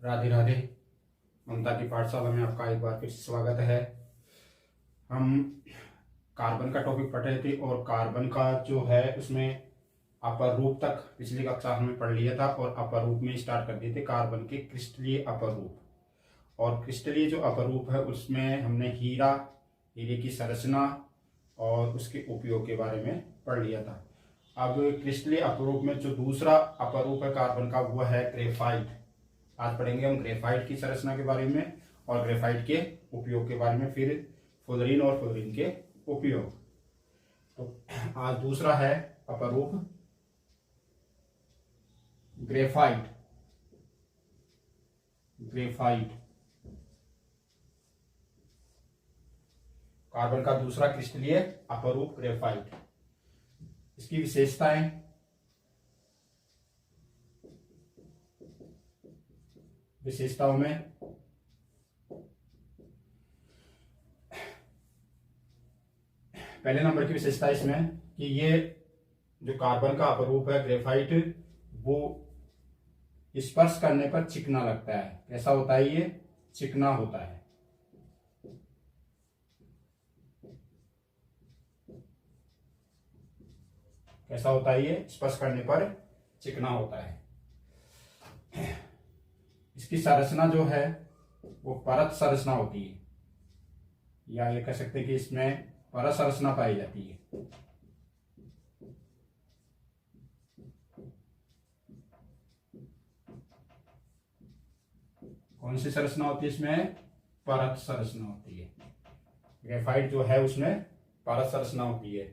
राधे राधे। ममता की पाठशाला में आपका एक बार फिर से स्वागत है। हम कार्बन का टॉपिक पढ़ रहे थे और कार्बन का जो है उसमें अपर रूप तक पिछली कक्षा हमने पढ़ लिया था और अपर रूप में स्टार्ट कर दिए थे कार्बन के क्रिस्टलीय अपर रूप। और क्रिस्टलीय जो अपर रूप है उसमें हमने हीरे की संरचना और उसके उपयोग के बारे में पढ़ लिया था। अब क्रिस्टलीय अपर रूप में जो दूसरा अपर रूप है कार्बन का वो है ग्रेफाइट। आज पढ़ेंगे हम ग्रेफाइट की संरचना के बारे में और ग्रेफाइट के उपयोग के बारे में, फिर फुलरिन और फुलरिन के उपयोग। तो आज दूसरा है अपर रूप ग्रेफाइट। कार्बन का दूसरा क्रिस्टलीय अपर रूप ग्रेफाइट। इसकी विशेषताओं में पहले नंबर की विशेषता इसमें कि ये जो कार्बन का अपरूप है ग्रेफाइट वो स्पर्श करने पर चिकना लगता है। कैसा होता है? ये चिकना होता है। कैसा होता है? ये स्पर्श करने पर चिकना होता है। इसकी संरचना जो है वो परत संरचना होती है, या ये कह सकते हैं कि इसमें परत संरचना पाई जाती है। कौन सी संरचना होती है इसमें? परत संरचना होती है। ग्रेफाइट जो है उसमें परत संरचना होती है।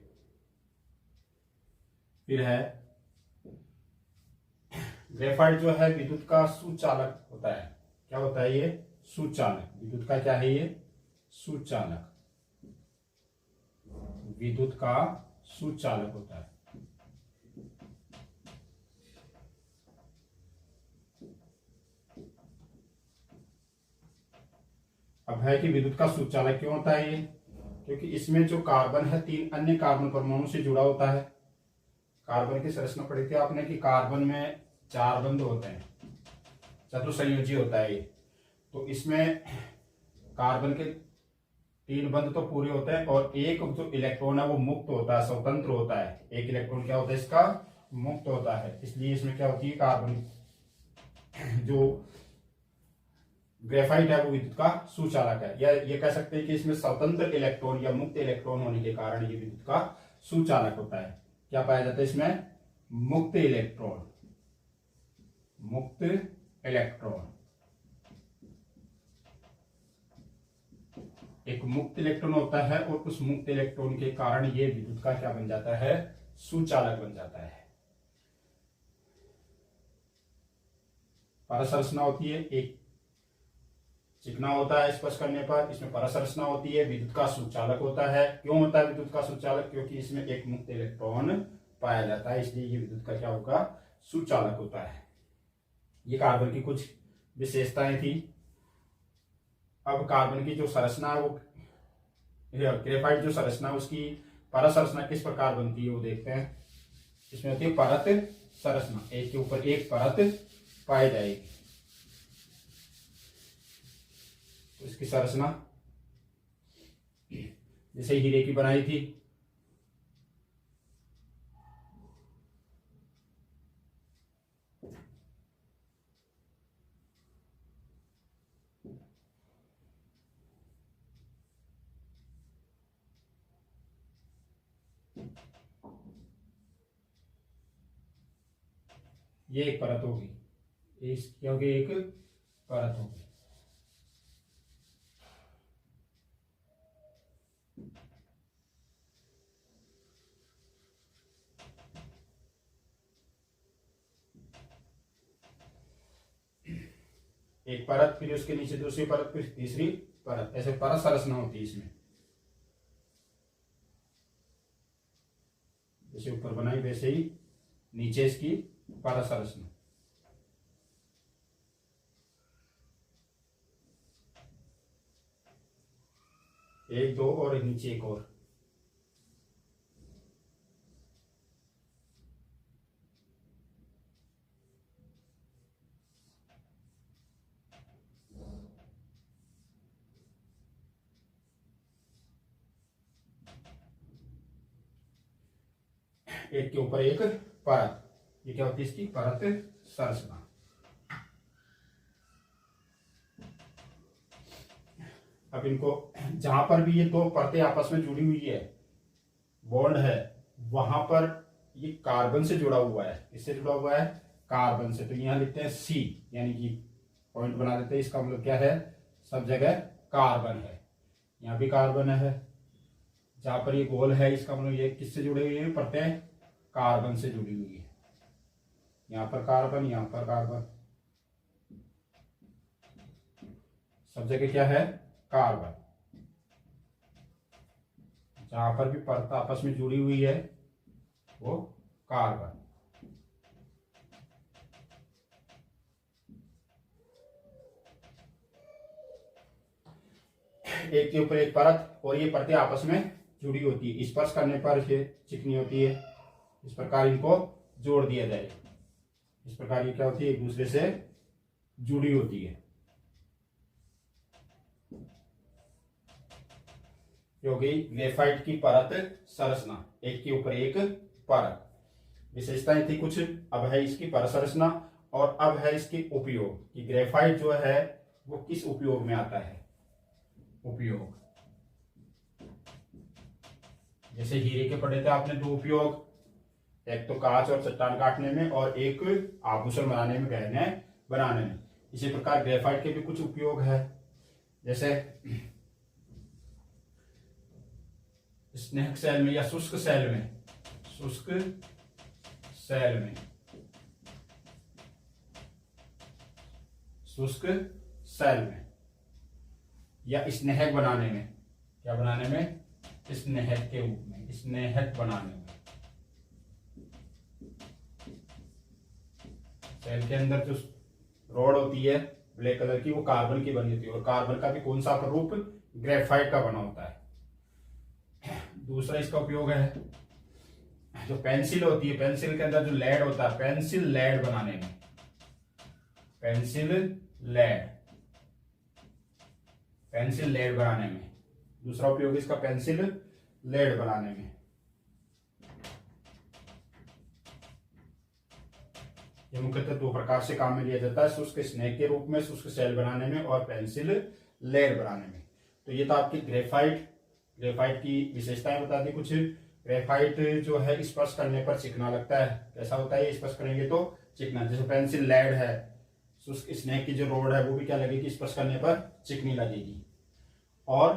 फिर है ग्रेफाइट जो है विद्युत का सुचालक होता है। क्या होता है ये? सुचालक। विद्युत का क्या है ये? सुचालक। विद्युत का सुचालक होता है। अब है कि विद्युत का सुचालक क्यों होता है ये? क्योंकि इसमें जो कार्बन है 3 अन्य कार्बन परमाणु से जुड़ा होता है। कार्बन की संरचना पढ़ी थी आपने कि कार्बन में 4 बंध होते हैं, चतुसंयोजी होता है ये। तो इसमें कार्बन के 3 बंध तो पूरे होते हैं और एक जो इलेक्ट्रॉन है वो मुक्त होता है, स्वतंत्र होता है। एक इलेक्ट्रॉन क्या होता है इसका? मुक्त होता है। इसलिए इसमें क्या होती है, कार्बन जो ग्रेफाइट है वो विद्युत का सुचालक है। या ये कह सकते हैं कि इसमें स्वतंत्र इलेक्ट्रॉन या मुक्त इलेक्ट्रॉन होने के कारण ये विद्युत का सुचालक होता है। क्या पाया जाता है इसमें? मुक्त इलेक्ट्रॉन। मुक्त इलेक्ट्रॉन। एक मुक्त इलेक्ट्रॉन होता है और उस मुक्त इलेक्ट्रॉन के कारण ये विद्युत का क्या बन जाता है? सुचालक बन जाता है। परसंरचना होती है, एक चिकना होता है स्पर्श करने पर। इसमें परसंरचना होती है, विद्युत का सुचालक होता है। क्यों होता है विद्युत का सुचालक? क्योंकि इसमें एक मुक्त इलेक्ट्रॉन पाया जाता है, इसलिए ये विद्युत का क्या होगा? सुचालक होता है। ये कार्बन की कुछ विशेषताएं थी। अब कार्बन की जो संरचना है वो ग्रेफाइट जो संरचना है उसकी परत संरचना किस प्रकार बनती है वो देखते हैं। इसमें होती है परत संरचना, एक के ऊपर एक परत पाई जाएगी। तो इसकी संरचना जैसे हीरे की बनाई थी, ये एक परत होगी, क्योंकि एक परत होगी। एक परत, फिर उसके नीचे दूसरी परत, फिर तीसरी परत, ऐसे परत संरचना होती है इसमें। जैसे ऊपर बनाई वैसे ही नीचे इसकी परत संरचना। एक दो और नीचे एक और। एक के ऊपर एक परत, ये क्या होती है इसकी परत संरचना। अब इनको जहां पर भी ये दो परतें आपस में जुड़ी हुई है, बॉन्ड है, वहां पर ये कार्बन से जुड़ा हुआ है। इससे जुड़ा हुआ है कार्बन से, तो यहां लिखते हैं सी, यानी कि पॉइंट बना देते हैं। इसका मतलब क्या है, सब जगह कार्बन है। यहाँ भी कार्बन है, जहां पर ये गोल है इसका मतलब ये किससे जुड़े हुए हैं, परतें कार्बन से जुड़ी हुई है। यहाँ पर कार्बन, यहाँ पर कार्बन, सब जगह क्या है कार्बन। जहां पर भी परत आपस में जुड़ी हुई है वो कार्बन। एक के ऊपर एक परत, और ये परतें आपस में जुड़ी होती है, स्पर्श करने पर ये चिकनी होती है। इस प्रकार इनको जोड़ दिया जाए, इस प्रकार ये क्या होती है, एक दूसरे से जुड़ी होती है। क्योंकि ग्रेफाइट की परत संरचना, एक के ऊपर एक परत। विशेषताएं थी कुछ, अब है इसकी परत संरचना, और अब है इसके उपयोग कि ग्रेफाइट जो है वो किस उपयोग में आता है। उपयोग, जैसे हीरे के पढ़े थे आपने दो उपयोग, एक तो कांच और चट्टान काटने में, और एक आभूषण बनाने में, गहने बनाने में। इसी प्रकार ग्रेफाइट के भी कुछ उपयोग है, जैसे स्नेहक सेल में या शुष्क सेल में, शुष्क सेल में, शुष्क सेल में, या स्नेहक बनाने में, क्या बनाने में, स्नेहक के रूप में, स्नेहक बनाने में। सेल के अंदर जो रॉड होती है ब्लैक कलर की, वो कार्बन की बनी होती है, और कार्बन का भी कौन सा रूप, ग्रेफाइट का बना होता है। दूसरा इसका उपयोग है, जो पेंसिल होती है, पेंसिल के अंदर जो लेड होता है, पेंसिल लेड बनाने में, पेंसिल लेड, पेंसिल लेड बनाने में। दूसरा उपयोग इसका पेंसिल लेड बनाने में। ये मुख्यतः दो प्रकार से काम में लिया जाता है, शुष्क स्नेहक के रूप में, शुष्क सेल बनाने में, और पेंसिल लेड बनाने में। तो ये तो आपकी ग्रेफाइट, ग्रेफाइट की विशेषताएं बता दी कुछ। ग्रेफाइट जो है स्पर्श करने पर चिकना लगता है। कैसा होता है, स्पर्श करेंगे तो चिकना। जैसे पेंसिल लेड है, शुष्क स्नेहक की जो रोड है वो भी क्या लगेगी, स्पर्श करने पर चिकनी लगेगी। और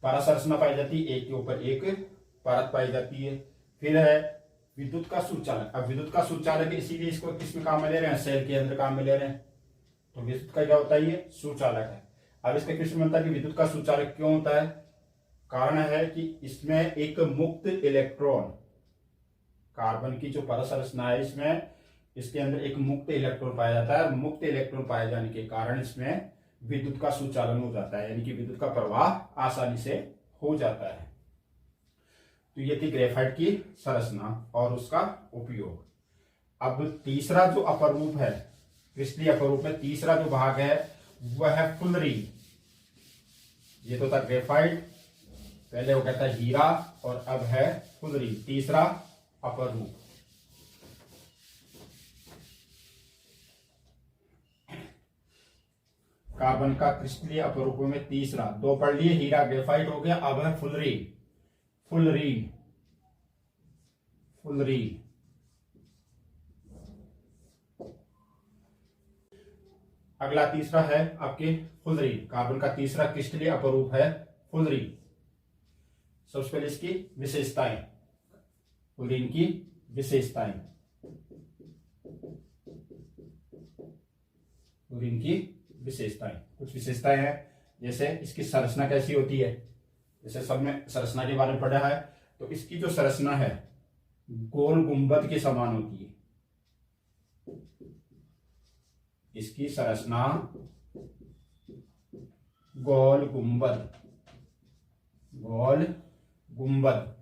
परत संरचना पाई जाती है, एक के ऊपर एक परत पाई जाती है। फिर है विद्युत का सुचालक। अब विद्युत का सुचालक इसीलिए इसको किसमें काम में ले रहे हैं, सेल के अंदर काम में ले रहे हैं। तो विद्युत का क्या होता है, ये सुचालक है। अब इसका क्वेश्चन बनता है कि विद्युत का सुचालक क्यों होता है। कारण है कि इसमें एक मुक्त इलेक्ट्रॉन, कार्बन की जो परत संरचना है इसमें, इसके अंदर एक मुक्त इलेक्ट्रॉन पाया जाता है। मुक्त इलेक्ट्रॉन पाए जाने के कारण इसमें विद्युत का सुचालन हो जाता है, यानी कि विद्युत का प्रवाह आसानी से हो जाता है। तो ये थी ग्रेफाइट की संरचना और उसका उपयोग। अब तीसरा जो अपरूप है, क्रिस्टलीय अपरूप में तीसरा जो भाग है वह है फुलरीन। ये तो था ग्रेफाइट, पहले वो कहता है हीरा, और अब है फुलरीन, तीसरा अपरूप। कार्बन का क्रिस्टलीय अपरूपों में तीसरा, दो पढ़ लिए, हीरा ग्रेफाइट हो गया, अब है फुलरीन। Fullerene, fullerene. अगला तीसरा है आपके फुलरीन। कार्बन का तीसरा क्रिस्टलीय अपरूप है फुलरीन। सबसे पहले इसकी विशेषताएं, फुलरीन की विशेषताएं, फुलरीन की विशेषताएं, कुछ विशेषताएं हैं। जैसे इसकी संरचना कैसी होती है, जैसे सब में संरचना के बारे में पढ़ा है, तो इसकी जो संरचना है गोल गुंबद के समान होती है। इसकी संरचना गोल गुंबद, गोल गुंबद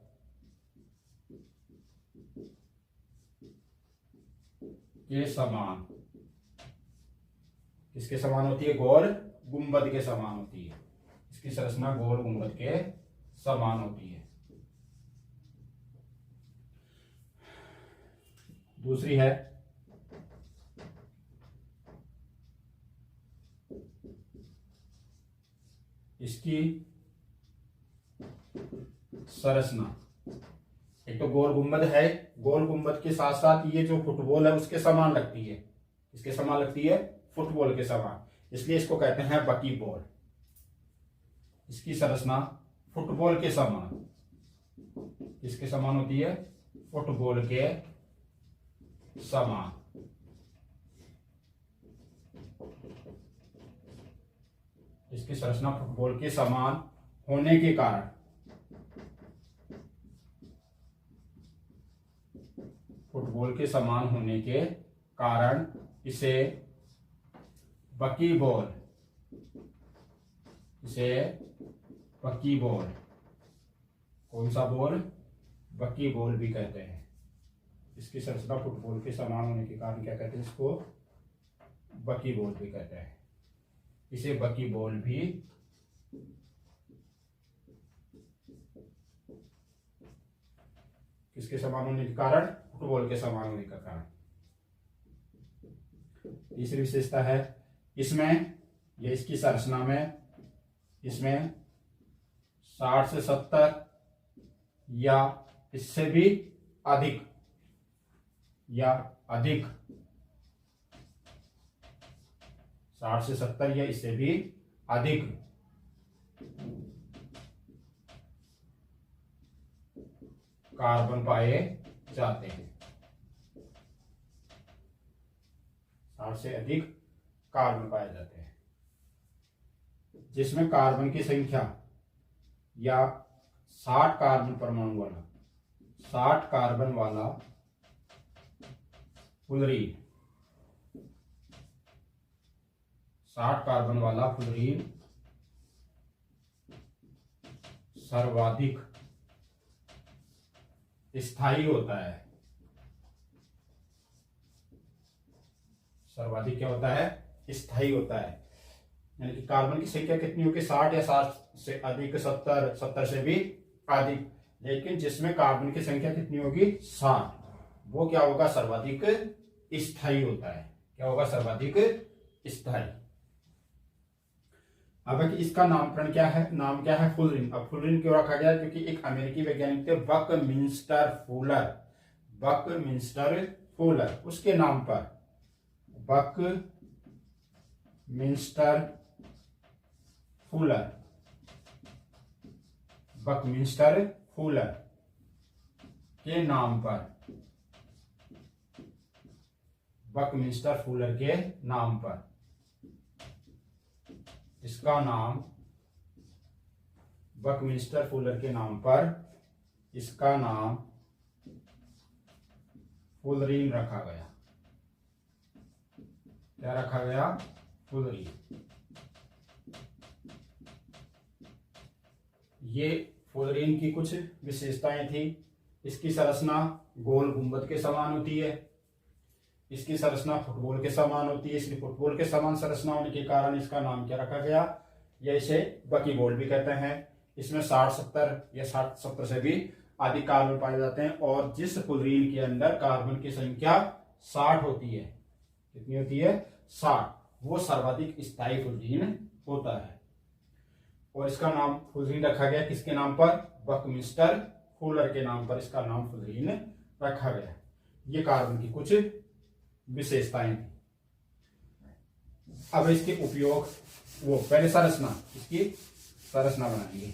के समान, किसके समान होती है, गोल गुंबद के समान होती है। इसकी संरचना गोल गुंबद के समान होती है। दूसरी है इसकी संरचना। एक तो गोल गुंबद है, गोल गुंबद के साथ साथ ये जो फुटबॉल है उसके समान लगती है। इसके समान लगती है, फुटबॉल के समान, इसलिए इसको कहते हैं बकी बॉल। इसकी संरचना फुटबॉल के समान, किसके समान होती है? फुटबॉल के समान। इसकी संरचना फुटबॉल के समान होने के कारण इसे बकी बॉल, कौन सा बॉल? बकी बॉल भी कहते हैं। इसकी संरचना फुटबॉल के समान होने के कारण क्या कहते हैं? इसको बकी बॉल भी कहते हैं। इसे बकी बॉल भी किसके समान होने के कारण? फुटबॉल के समान होने का कारण। तीसरी विशेषता है इसमें, ये इसकी संरचना में, इसमें 60 से 70 या इससे भी अधिक 60 से 70 या इससे भी अधिक कार्बन पाए जाते हैं। 60 से अधिक कार्बन पाए जाते हैं, जिसमें कार्बन की संख्या या 60 कार्बन परमाणु वाला, 60 कार्बन वाला फ्लोरीन, 60 कार्बन वाला फ्लोरीन सर्वाधिक स्थायी होता है। सर्वाधिक क्या होता है? स्थायी होता है। यानी कि कार्बन की संख्या कितनी होगी? 60 या 60 से अधिक, 70 से भी अधिक, लेकिन जिसमें कार्बन की संख्या कितनी होगी? 60, वो क्या होगा? सर्वाधिक स्थायी होता है। क्या होगा? सर्वाधिक स्थायी। अब इसका नामकरण क्या है? नाम क्या है? फ्लोरीन। अब फ्लोरीन क्यों रखा गया? क्योंकि एक अमेरिकी वैज्ञानिक थे बकमिंस्टर फुलर, उसके नाम पर बकमिंस्टर फुलर के नाम पर, बकमिंस्टर फुलर के नाम पर इसका नाम, बकमिंस्टर फुलर के नाम पर इसका नाम फ्लोरीन रखा गया। क्या रखा गया? फ्लोरीन। ये फ्लोरीन की कुछ विशेषताएं थी। इसकी संरचना गोल गुंबद के समान होती है, इसकी संरचना फुटबॉल के समान होती है, इसलिए फुटबॉल के समान संरचना होने के कारण इसका नाम क्या रखा गया? या इसे बकी बॉल भी कहते हैं। इसमें 60-70 या 60-70 से भी अधिक कार्बन पाए जाते हैं, और जिस फ्लोरीन के अंदर कार्बन की संख्या 60 होती है, कितनी होती है? 60, वो सर्वाधिक स्थायी फ्लोरीन होता है। और इसका नाम फ्लोरीन रखा गया किसके नाम पर? बकमिंस्टर फुलर के नाम पर इसका नाम फ्लोरीन रखा गया। ये कार्बन की कुछ विशेषताएं थी। अब इसके उपयोग, वो पहले संरचना, इसकी संरचना बनाएंगे।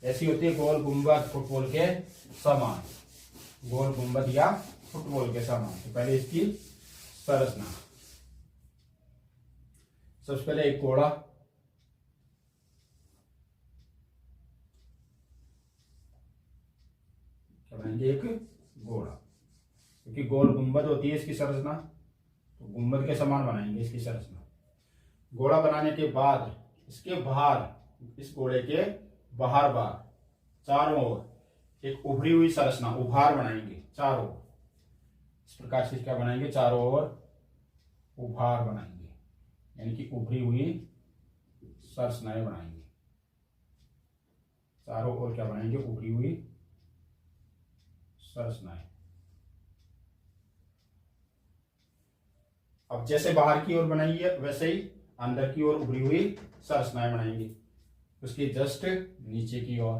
ऐसी होती है गोल गुंबद फुटबॉल के समान, गोल गुंबद या फुटबॉल के समान। तो पहले इसकी संरचना, सबसे पहले एक घोड़ा, बनाएंगे एक घोड़ा, क्योंकि गोल गुंबद होती है इसकी संरचना, तो गुंबद के समान बनाएंगे इसकी संरचना। घोड़ा बनाने के बाद इसके बाहर, इस घोड़े के बाहर चारों ओर एक उभरी हुई संरचना, उभार बनाएंगे चारों ओर। इस प्रकार से क्या बनाएंगे? चारों ओर उभार बनाएंगे, यानी कि उभरी हुई संरचनाएं बनाएंगे। चारों ओर क्या बनाएंगे? उभरी हुई संरचनाएं। अब जैसे बाहर की ओर बनाई है वैसे ही अंदर की ओर उभरी हुई संरचनाएं बनाएंगे, उसकी जस्ट नीचे की ओर।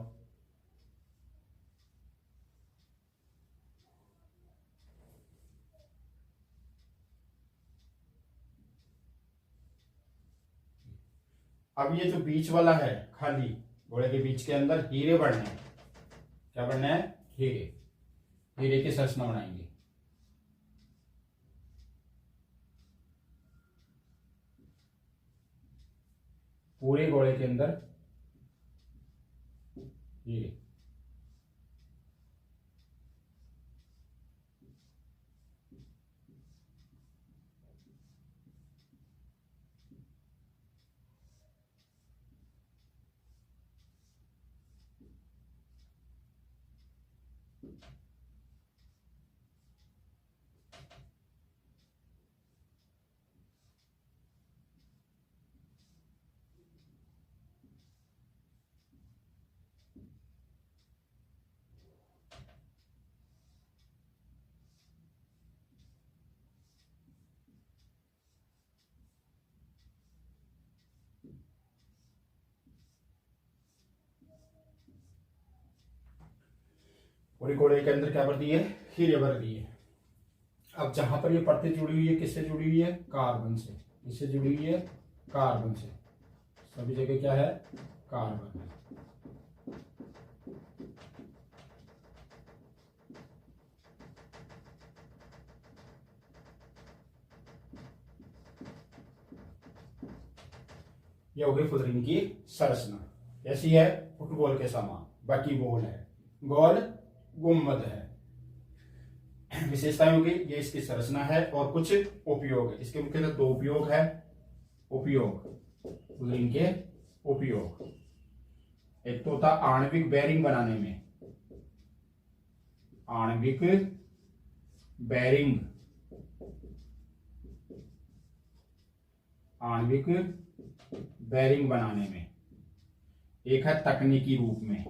अब ये जो बीच वाला है खाली घोड़े के बीच के अंदर हीरे बढ़ने हैं। क्या बनना है? हीरे। हीरे की संरचना बनाएंगे। पूरे घोड़े के अंदर हीरे। पूरे घोड़े के अंदर क्या भर दिए? हीरे भर दिए। अब जहां पर ये परतें जुड़ी हुई है, किससे जुड़ी हुई है? कार्बन से। इससे जुड़ी हुई है कार्बन से। सभी जगह क्या है? कार्बन है। ये हो गई फुलरिंग की संरचना। ऐसी है फुटबॉल के समान, बाकी गोल है, गोल गुम्बद है। विशेषताएं होगी, ये इसकी संरचना है और कुछ उपयोग है। इसके मुख्यतः दो उपयोग है। उपयोग, फुलरिंग के उपयोग, एक तो होता आणविक बेरिंग बनाने में। आणविक बेरिंग, आणविक बेरिंग बनाने में। एक है तकनीकी रूप में,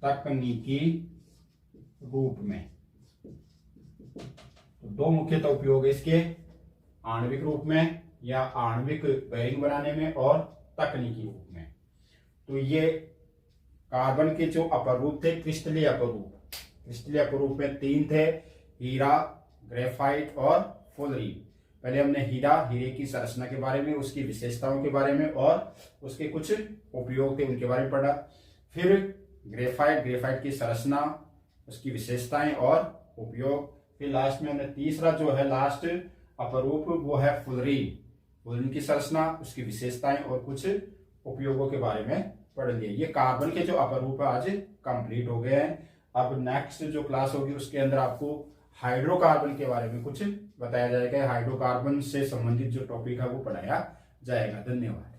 तकनीकी रूप में। तो दो मुख्यतः उपयोग है इसके, आणविक रूप में या आणविक बेरिंग बनाने में और तकनीकी रूप में। तो ये कार्बन के जो अपरूप थे, क्रिस्टलीय अपरूप। क्रिस्टलीय अपरूप में तीन थे, हीरा, ग्रेफाइट और फुलरिन। पहले हमने हीरे की संरचना के बारे में, उसकी विशेषताओं के बारे में और उसके कुछ उपयोग थे उनके बारे में पढ़ा। फिर ग्रेफाइट की संरचना, उसकी विशेषताएं और उपयोग। फिर लास्ट में हमने तीसरा जो है लास्ट अपरूप, वो है फुलरिन की संरचना, उसकी विशेषताएं और कुछ उपयोगों के बारे में पढ़ लिए। ये कार्बन के जो अपरूप है आज कंप्लीट हो गए हैं। अब नेक्स्ट जो क्लास होगी उसके अंदर आपको हाइड्रोकार्बन के बारे में कुछ बताया जाएगा। हाइड्रोकार्बन से संबंधित जो टॉपिक है वो पढ़ाया जाएगा। धन्यवाद।